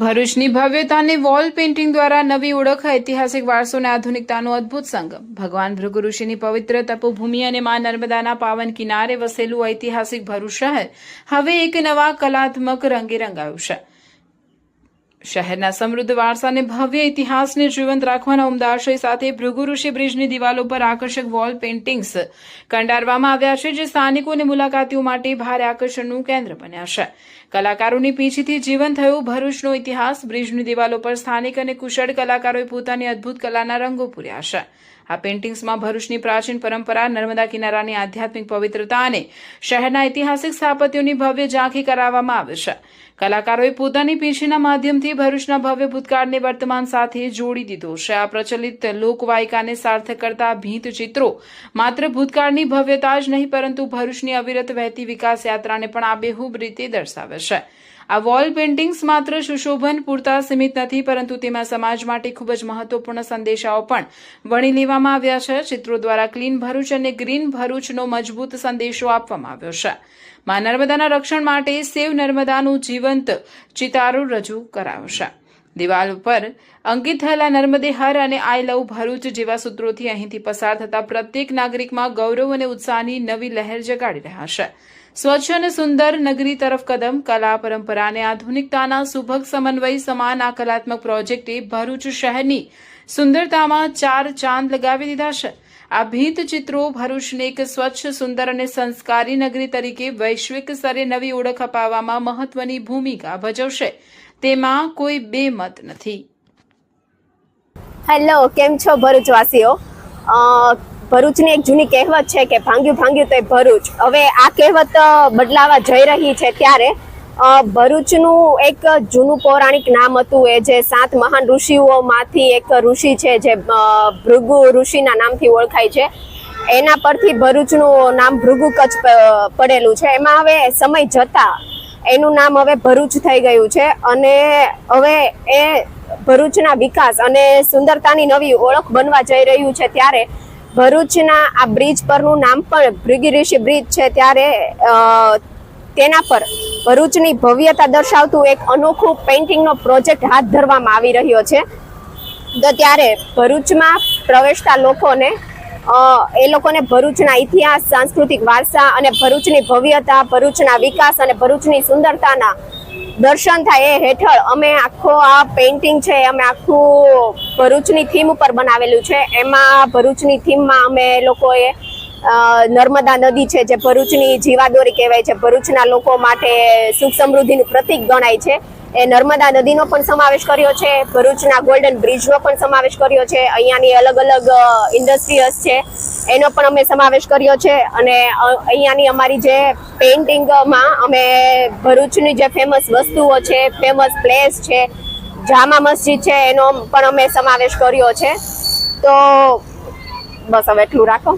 ભરૂચની ભવ્યતાની wall painting દ્વારા નવી ઓળખ, ઐતિહાસિક વારસો અને આધુનિકતાનો અદ્ભુત સંગમ. ભગવાન ભૃગુ ઋષિની પવિત્ર તપોભૂમિ અને મા નર્મદાના પાવન કિનારે વસેલું ઐતિહાસિક ભરૂચ શહેર હવે એક નવા કલાત્મક રંગે રંગાયું છે. શહેરના સમૃદ્ધ વારસાને ભવ્ય ઇતિહાસને જીવંત રાખવાના ઉમદા આશય સાથે ભૃગુ ઋષિ બ્રિજની દિવાલો પર આકર્ષક વોલ પેઇન્ટિંગ્સ કંડારવામાં આવ્યા છે, જે સ્થાનિકો અને મુલાકાતીઓ માટે ભારે આકર્ષણનું કેન્દ્ર બન્યા છે. કલાકારોની પીંછીથી જીવંત થયો ભરૂચનો ઇતિહાસ. બ્રિજની દિવાલો પર સ્થાનિક અને કુશળ કલાકારોએ પોતાની અદ્ભુત કલાના રંગો પૂર્યા છે. આ પેઇન્ટિંગ્સમાં ભરૂચની પ્રાચીન પરંપરા, નર્મદા કિનારાની આધ્યાત્મિક પવિત્રતા અને શહેરના ઐતિહાસિક સ્થાપત્યોની ભવ્ય ઝાંખી કરાવવામાં આવે છે. કલાકારોએ પોતાની પીંછીના માધ્યમથી ભરૂચના ભવ્ય ભૂતકાળને વર્તમાન સાથે જોડી દીધો છે. આ પ્રચલિત લોકવાયકાને સાર્થક કરતા ભીંત ચિત્રો માત્ર ભૂતકાળની ભવ્યતા જ નહીં, પરંતુ ભરૂચની અવિરત વહેતી વિકાસ યાત્રાને પણ આબેહૂબ રીતે દર્શાવે છે. આ વોલ પેઇન્ટિંગ્સ માત્ર સુશોભન પૂરતા સીમિત નથી, પરંતુ તેમાં સમાજ માટે ખૂબ જ મહત્વપૂર્ણ સંદેશાઓ પણ વણી લેવામાં આવ્યા છે. ચિત્રો દ્વારા ક્લીન ભરૂચ અને ગ્રીન ભરૂચનો મજબૂત સંદેશો આપવામાં આવ્યો છે. મા નર્મદાના રક્ષણ માટે સેવ નર્મદાનું જીવંત ચિતારો રજૂ કરાયો છે. દિવાલ પર અંકિત થયેલા નર્મદે હર અને આઈ લવ ભરૂચ જેવા સૂત્રોથી અહીંથી પસાર થતા પ્રત્યેક નાગરિકમાં ગૌરવ અને ઉત્સાહની નવી લહેર જગાડી રહ્યા છે. સ્વચ્છ અને સુંદર નગરી તરફ કદમ. કલા, પરંપરા અને આધુનિકતાના સુભગ સમન્વય સમાન આ કલાત્મક પ્રોજેક્ટે ભરૂચ શહેરની સુંદરતામાં ચાર ચાંદ લગાવી દીધા છે. આ ભીંત ચિત્રો ભરૂચને એક સ્વચ્છ, સુંદર અને સંસ્કારી નગરી તરીકે વૈશ્વિક સ્તરે નવી ઓળખ અપાવવામાં મહત્વની ભૂમિકા ભજવશે, તેમાં કોઈ બેમત નથી. હેલો, કેમ છો ભરૂચવાસીઓ? ભરૂચની એક જૂની કહેવત છે કે ભાંગ્યું ભાંગ્યું તો ભરૂચ. હવે આ કહેવત બદલાવા જઈ રહી છે, ત્યારે ભરૂચનું એક જૂનું પૌરાણિક નામ હતું, એ જે 7 મહાન ઋષિઓમાંથી એક ઋષિ છે જે ભૃગુ ઋષિના નામથી ઓળખાય છે. એના પરથી ભરૂચનું નામ ભૃગુ કચ્છ પડેલું છે. એમાં હવે સમય જતા એનું નામ હવે ભરૂચ થઈ ગયું છે, અને હવે એ ભરૂચના વિકાસ અને સુંદરતાની નવી ઓળખ બનવા જઈ રહ્યું છે. ત્યારે ભરૂચના આ બ્રિજ પરનું નામ પણ ભૃગુ ઋષિ બ્રિજ છે. ત્યારે તેના પર ભરૂચની ભવ્યતા દર્શાવતું એક અનોખું પેઇન્ટિંગનો પ્રોજેક્ટ હાથ ધરવામાં આવી રહ્યો છે. તો ત્યારે ભરૂચમાં પ્રવેશતા લોકોને ભરૂચના ઇતિહાસ, સાંસ્કૃતિક વારસા અને ભરૂચની ભવ્યતા, ભરૂચના વિકાસ અને ભરૂચની સુંદરતાના દર્શન થાય એ હેઠળ અમે આખો આ પેઇન્ટિંગ છે, અમે આખું ભરૂચની થીમ ઉપર બનાવેલું છે. એમાં ભરૂચની થીમમાં અમે લોકોએ નર્મદા નદી છે, જે ભરૂચની જીવાદોરી કહેવાય છે, ભરૂચના લોકો માટે સુખ સમૃદ્ધિનું પ્રતીક ગણાય છે, એ નર્મદા નદીનો પણ સમાવેશ કર્યો છે. ભરૂચના ગોલ્ડન બ્રિજનો પણ સમાવેશ કર્યો છે. અહીંયાની અલગ અલગ ઇન્ડસ્ટ્રીઝ છે એનો પણ અમે સમાવેશ કર્યો છે. અને અહીંયાની અમારી જે પેઇન્ટિંગમાં અમે ભરૂચની જે ફેમસ વસ્તુઓ છે, ફેમસ પ્લેસ છે, જામા મસ્જિદ છે, એનો પણ અમે સમાવેશ કર્યો છે. તો બસ હવે એટલું રાખો.